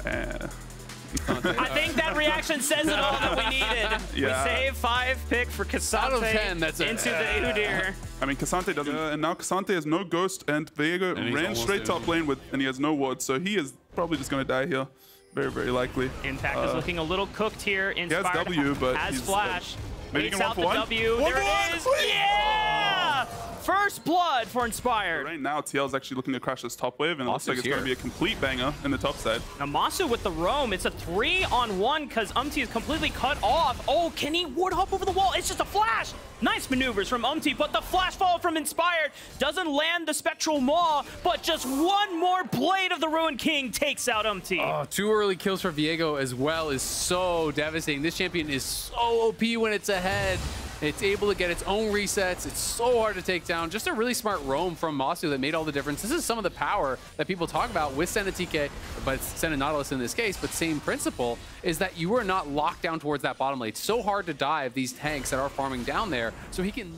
I think that reaction says it all that we needed. Yeah. We saved 5 pick for K'Sante out of 10, that's into the Udyr. I mean, K'Sante doesn't, and now K'Sante has no ghost, and Viego ran straight top lane and he has no ward, so he is probably just going to die here. Very, very likely. Impact is looking a little cooked here. Inspired has W, but has he's, Flash. maybe he Waits can out one the for one? W. One There for one, it is. please. Yeah! First blood for Inspired. Right now, TL is actually looking to crash this top wave, and it looks like it's going to be a complete banger in the top side. Now Masu with the roam. It's a 3-on-1 because Umti is completely cut off. Oh, can he ward hop over the wall? It's just a flash. Nice maneuvers from Umti, but the flash fall from Inspired doesn't land the Spectral Maw, but just one more blade of the Ruined King takes out Umti. Oh, 2 early kills for Viego as well is so devastating. This champion is so OP when it's ahead. It's able to get its own resets. It's so hard to take down. Just a really smart roam from Masu that made all the difference. This is some of the power that people talk about with Senna TK, but Senna Nautilus in this case, but same principle, is that you are not locked down towards that bottom lane. It's so hard to dive these tanks that are farming down there, so he can...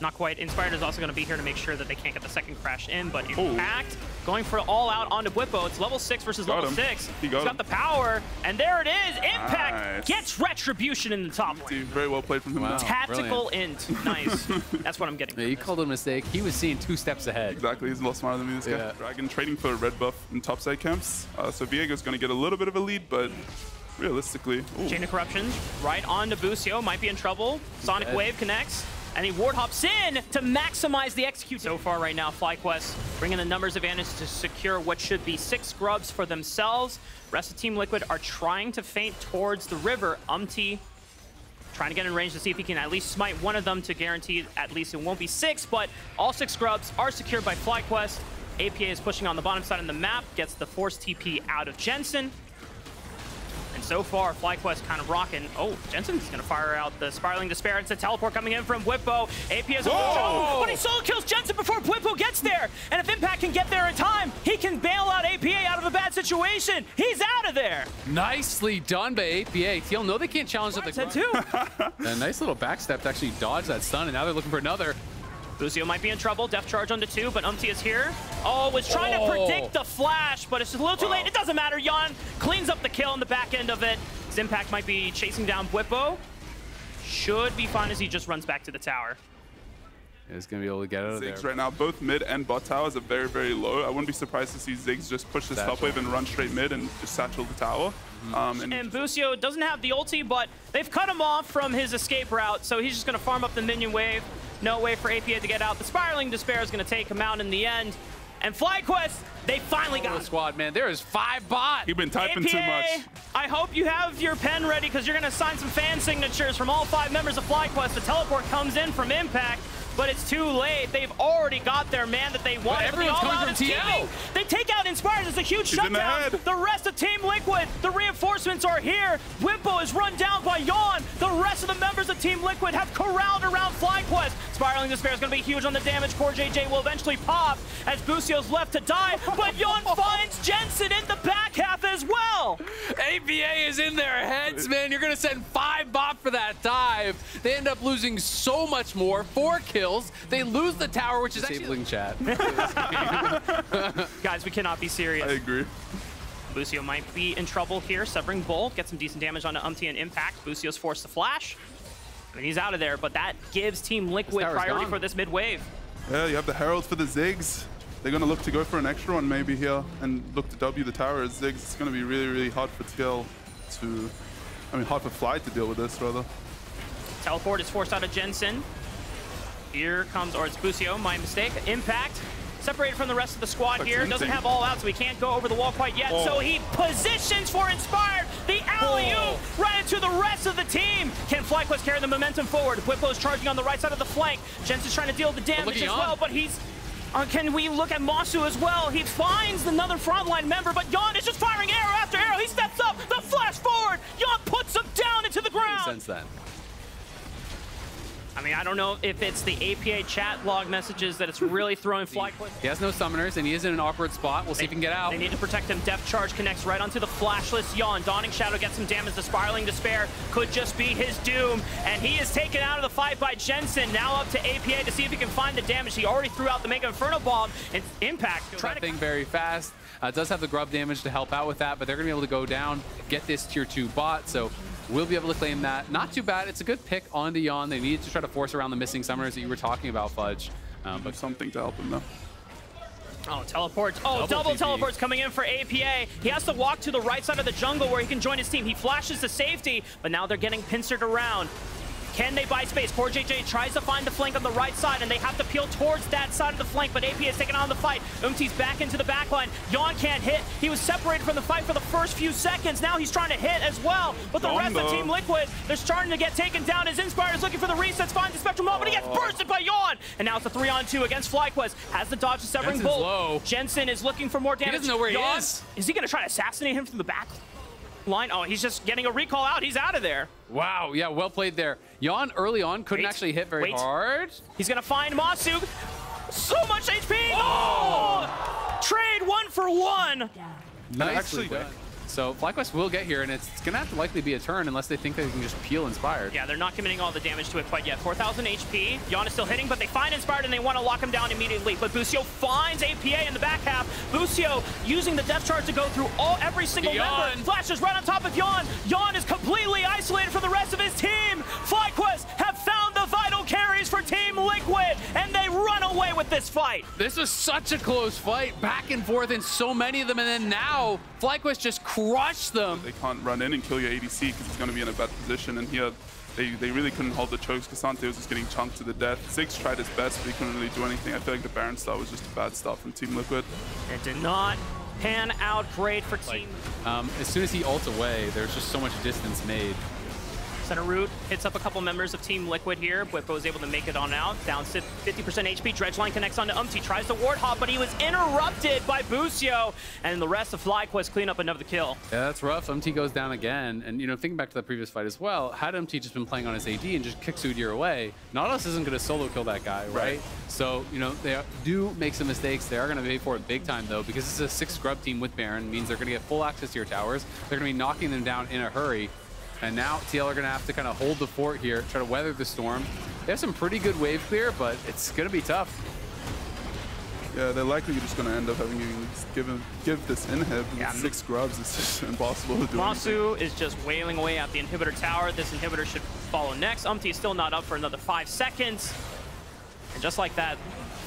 Not quite. Inspired is also going to be here to make sure that they can't get the second crash in, but Impact going for all out onto Bwipo. It's level 6 versus level 6. He's got the power, and there it is. Impact gets retribution in the top lane. Very well played from him. Wow. Tactical int. Nice. That's what I'm getting. Yeah, he called it a mistake. He was seeing 2 steps ahead. Exactly. He's a lot smarter than me, this guy. Dragon trading for red buff in topside camps. So Viego's going to get a little bit of a lead, but realistically... Chain of Corruptions right on to Busio. Might be in trouble. Sonic Wave connects. And he ward hops in to maximize the execute. So far right now, FlyQuest bringing the numbers advantage to secure what should be 6 scrubs for themselves. Rest of Team Liquid are trying to feint towards the river. Umti trying to get in range to see if he can at least smite one of them to guarantee at least it won't be 6, but all 6 scrubs are secured by FlyQuest. APA is pushing on the bottom side of the map, gets the force TP out of Jensen. And so far, FlyQuest kind of rocking. Oh, Jensen's going to fire out the Spiraling Despair. It's a teleport coming in from Bwipo. AP is a but he solo kills Jensen before Bwipo gets there. And if Impact can get there in time, he can bail out APA out of a bad situation. He's out of there. Nicely done by APA. TL know they can't challenge at the Said too. A nice little backstep to actually dodge that stun, and now they're looking for another. Busio might be in trouble. Death charge onto 2, but Umti is here. Oh, was trying to predict the flash, but it's just a little too late. It doesn't matter. Yon cleans up the kill on the back end of it. Impact might be chasing down Bwipo. Should be fine as he just runs back to the tower. He's going to be able to get out of there. Ziggs right now, both mid and bot towers are very, very low. I wouldn't be surprised to see Ziggs just push this top wave and run straight mid and just satchel the tower. And Busio doesn't have the ulti, but they've cut him off from his escape route, so he's just going to farm up the minion wave. No way for APA to get out. The Spiraling Despair is going to take him out in the end. And FlyQuest, they finally got the squad, man. There is 5 bots. You've been typing APA, too much. I hope you have your pen ready because you're going to sign some fan signatures from all 5 members of FlyQuest. The teleport comes in from Impact, but it's too late. They've already got their man that they want. Everyone's coming from TL. They take out Inspired. It's a huge shutdown. The rest of Team Liquid, the reinforcements are here. Bwipo is run down by Yon. The rest of the members of Team Liquid have corralled around FlyQuest. Spiraling Despair is going to be huge on the damage. Core JJ will eventually pop as Busio's left to die, but Yon finds Jensen in the back half as well. APA is in their heads, man. You're going to send 5 bot for that dive. They end up losing so much more. 4 kills. They lose the tower, which is disabling chat. Guys, we cannot be serious. I agree. Busio might be in trouble here. Severing Bolt gets some decent damage onto Umti and Impact. Busio's forced to flash. I mean, he's out of there, but that gives Team Liquid priority for this mid wave. Yeah, you have the Herald for the Ziggs. They're going to look to go for an extra one maybe here and look to W the tower as Ziggs. It's going to be really, really hard for TL to... I mean, hard for Fly to deal with this, rather. Teleport is forced out of Jensen. Here comes, or it's Busio, my mistake. Impact, separated from the rest of the squad here. Doesn't have all out, so he can't go over the wall quite yet. So he positions for Inspired. The alley-oop right into the rest of the team. Can FlyQuest carry the momentum forward? Bwipo is charging on the right side of the flank. Jensen's trying to deal the damage as well, but he's... can we look at Masu as well? He finds another frontline member, but Yon is just firing arrow after arrow. He steps up, the flash forward. Yon puts him down into the ground. Makes sense then. I mean, I don't know if it's the APA chat log messages that it's really throwing FlyQuest. He has no summoners, and he is in an awkward spot. We'll see if he can get out. They need to protect him. Depth Charge connects right onto the flashless Yawn. Dawning Shadow gets some damage. The Spiraling Despair could just be his doom. And he is taken out of the fight by Jensen. Now up to APA to see if he can find the damage. He already threw out the Mega Inferno Bomb. And Impact Trying to think very fast. Does have the grub damage to help out with that, but they're going to be able to go down, get this tier 2 bot. So we'll be able to claim that. Not too bad. It's a good pick on the Yawn. They needed to try to force around the missing summoners that you were talking about, Fudge. But something to help him though. Oh, teleports. Oh, double teleports coming in for APA. He has to walk to the right side of the jungle where he can join his team. He flashes to safety, but now they're getting pincered around. Can they buy space? CoreJJ tries to find the flank on the right side, and they have to peel towards that side of the flank, but AP is taking on the fight. Umti's back into the backline. Yawn can't hit. He was separated from the fight for the first few seconds. Now he's trying to hit as well. But the rest of Team Liquid, they're starting to get taken down as Inspired is looking for the resets, finds the Spectral Maul, but he gets bursted by Yawn. And now it's a 3-on-2 against FlyQuest. Has the dodge, the Severing Bolt. Low. Jensen is looking for more damage. He doesn't know where Yawn, he is. Is he going to try to assassinate him from the back line? Oh, he's just getting a recall out. He's out of there. Wow, yeah, well played there. Yawn early on couldn't actually hit very hard. He's gonna find Masu. So much HP! Oh! Trade 1 for 1! Nicely done. So FlyQuest will get here, and it's gonna have to likely be a turn unless they think they can just peel Inspired. Yeah, they're not committing all the damage to it quite yet. 4,000 HP. Yawn is still hitting, but they find Inspired and they want to lock him down immediately. But Busio finds APA in the back half. Busio using the Depth Charge to go through every single member. Flashes right on top of Yawn. Yawn is completely isolated from the rest of his team. FlyQuest have found the vital carries for Team Liquid, and they run away with this fight. This was such a close fight, back and forth, and so many of them, and then now FlyQuest just crushed them. They can't run in and kill your ADC because he's going to be in a bad position, and here they really couldn't hold the chokes. K'Sante was just getting chunked to the death. Ziggs tried his best, but he couldn't really do anything. I feel like the Baron start was just a bad start from Team Liquid. It did not pan out great for Team. As soon as he ults away, there's just so much distance made. Center Root hits up a couple members of Team Liquid here. Bwipo is able to make it on out. Down 50% HP. Dredgeline connects onto Umti. Tries to ward hop, but he was interrupted by Busio. And the rest of FlyQuest clean up another kill. Yeah, that's rough. Umti goes down again. And, you know, thinking back to the previous fight as well, had Umti just been playing on his AD and just kicked Udyr away, Nautilus isn't going to solo kill that guy, right? So, you know, they do make some mistakes. They are going to pay for it big time, though, because it's a 6 scrub team with Baron. Means they're going to get full access to your towers. They're going to be knocking them down in a hurry. And now TL are going to have to kind of hold the fort here, try to weather the storm. They have some pretty good wave clear, but it's going to be tough. Yeah, they're likely just going to end up having to give this inhib. Yeah, 6 scrubs. It's just impossible to do. Masu is just wailing away at the inhibitor tower. This inhibitor should follow next. Umti is still not up for another 5 seconds. And just like that,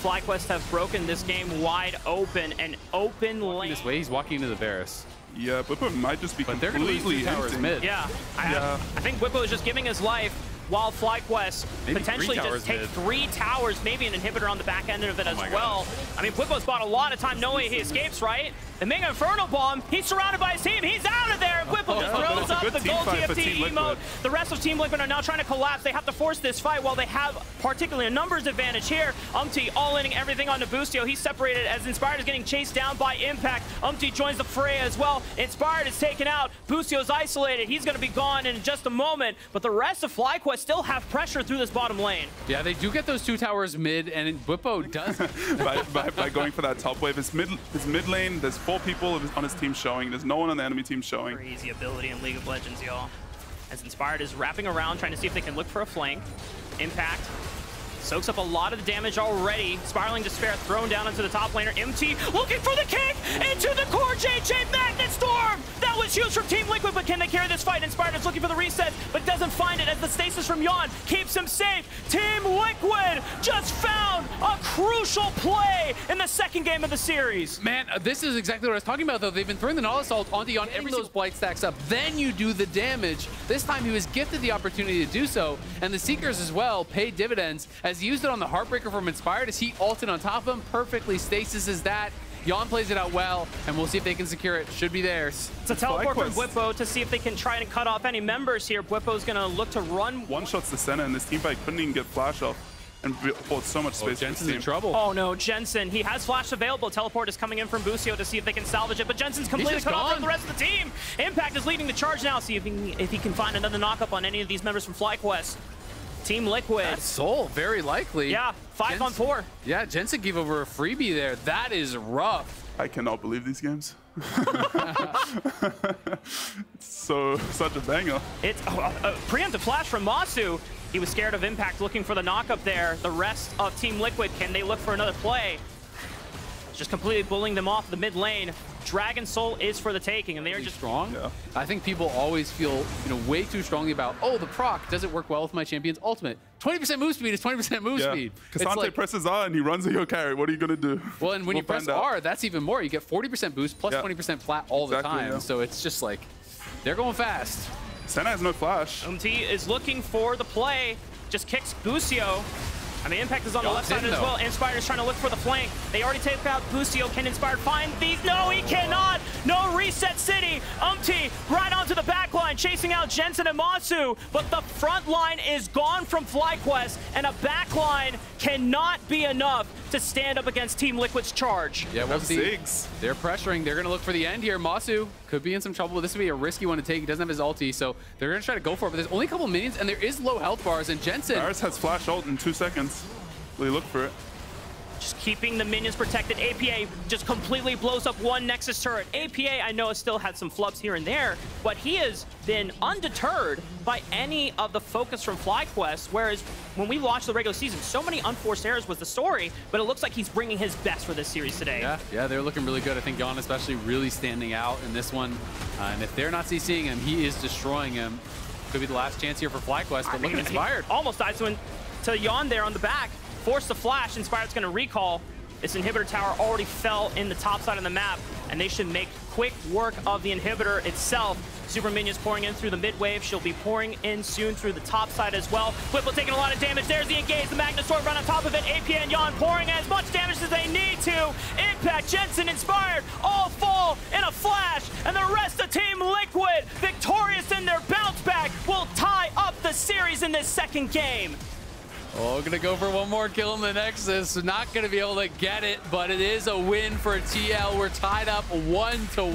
FlyQuest have broken this game wide open. An open lane. This way, he's walking into the Varus. Yeah, Bwipo might just be completely towers mid. Yeah, I think Bwipo is just giving his life while FlyQuest potentially just take 3 towers, maybe an inhibitor on the back end of it as well. I mean, Bwipo's bought a lot of time. No way he escapes, right? The Mega Inferno Bomb, he's surrounded by his team. He's out of there. Bwipo just throws up the gold TFT emote. The rest of Team Liquid are now trying to collapse. They have to force this fight while they have particularly a numbers advantage here. Umti all-inning everything onto Busio. He's separated as Inspired is getting chased down by Impact. Umti joins the fray as well. Inspired is taken out. Busio's isolated. He's going to be gone in just a moment. But the rest of FlyQuest still have pressure through this bottom lane. Yeah, they do get those 2 towers mid, and Bwipo does. by going for that top wave. His mid lane, there's 4 people on his team showing. There's no one on the enemy team showing. Crazy ability in League of Legends, y'all. As Inspired is wrapping around, trying to see if they can look for a flank. Impact soaks up a lot of the damage already. Spiraling Despair thrown down into the top laner. MT looking for the kick into the CoreJJ Magnet Storm. That was huge from Team Liquid, but can they carry this fight? Inspired is looking for the reset, but doesn't find it as the stasis from Yawn keeps him safe. Team Liquid just found a crucial play in the second game of the series. Man, this is exactly what I was talking about, though. They've been throwing the Nautilus ult onto Yawn every those blight stacks up. Then you do the damage. This time he was gifted the opportunity to do so, and the Seekers as well paid dividends as he used it on the Heartbreaker from Inspired as he ulted on top of him. Perfectly stasis is that. Yawn plays it out well, and we'll see if they can secure it. Should be theirs. It's a teleport from Bwipo to see if they can try and cut off any members here. Bwipo's going to look to run. One-shots the center, and this team fight couldn't even get flash off and hold so much space. Jensen's in trouble. Oh no, Jensen. He has flash available. Teleport is coming in from Busio to see if they can salvage it, but Jensen's completely cut off from the rest of the team. Impact is leading the charge now. See if he can find another knockup on any of these members from FlyQuest. Team Liquid. That's Soul, very likely. Yeah, 5 on 4. Yeah, Jensen gave over a freebie there. That is rough. I cannot believe these games. It's such a banger. It's preemptive flash from Masu. He was scared of Impact, looking for the knock-up there. The rest of Team Liquid, can they look for another play? Just completely bullying them off the mid lane. Dragon Soul is for the taking, and they are just strong. Yeah. I think people always feel, way too strongly about, oh, the proc doesn't work well with my champion's ultimate. 20% move speed is 20% move speed. Cassante presses R and he runs at your carry. What are you going to do? Well, and when you press R, that's even more. You get 40% boost plus 20% flat all the time. Yeah. So it's just like, they're going fast. Senna has no flash. is looking for the play. Just kicks Busio. I mean, Impact is on the left side as well. Inspired's trying to look for the flank. They already take out Busio. Can Inspired find these? No, he cannot! No, Reset City! right onto the back line, chasing out Jensen and Masu. But the front line is gone from FlyQuest, and a back line cannot be enough to stand up against Team Liquid's charge. Yeah, we'll see. Ziggs. They're pressuring. They're going to look for the end here. Masu could be in some trouble. This would be a risky one to take. He doesn't have his ulti, so they're going to try to go for it. But there's only a couple minions, and there is low health bars, and Jensen... Varus has flash ult in 2 seconds. Will he look for it? Just keeping the minions protected. APA just completely blows up one Nexus turret. APA, I know, has still had some flubs here and there, but he has been undeterred by any of the focus from FlyQuest, whereas when we watched the regular season, so many unforced errors was the story, but it looks like he's bringing his best for this series today. Yeah, they're looking really good. I think Yon especially really standing out in this one. And if they're not CCing him, he is destroying him. Could be the last chance here for FlyQuest, but looking Inspired. Almost dies to Yon there on the back. Force the flash. Inspired's going to recall. This inhibitor tower already fell in the top side of the map, and they should make quick work of the inhibitor itself. Super minions pouring in through the mid wave. She'll be pouring in soon through the top side as well. Whipple taking a lot of damage. There's the engage. The Magnus Sword run on top of it. AP and Yon pouring as much damage as they need to. Impact, Jensen, Inspired, all fall in a flash. And the rest of Team Liquid, victorious in their bounce back, will tie up the series in this second game. Oh, gonna go for one more kill in the Nexus. Not gonna be able to get it, but it is a win for TL. We're tied up 1-1.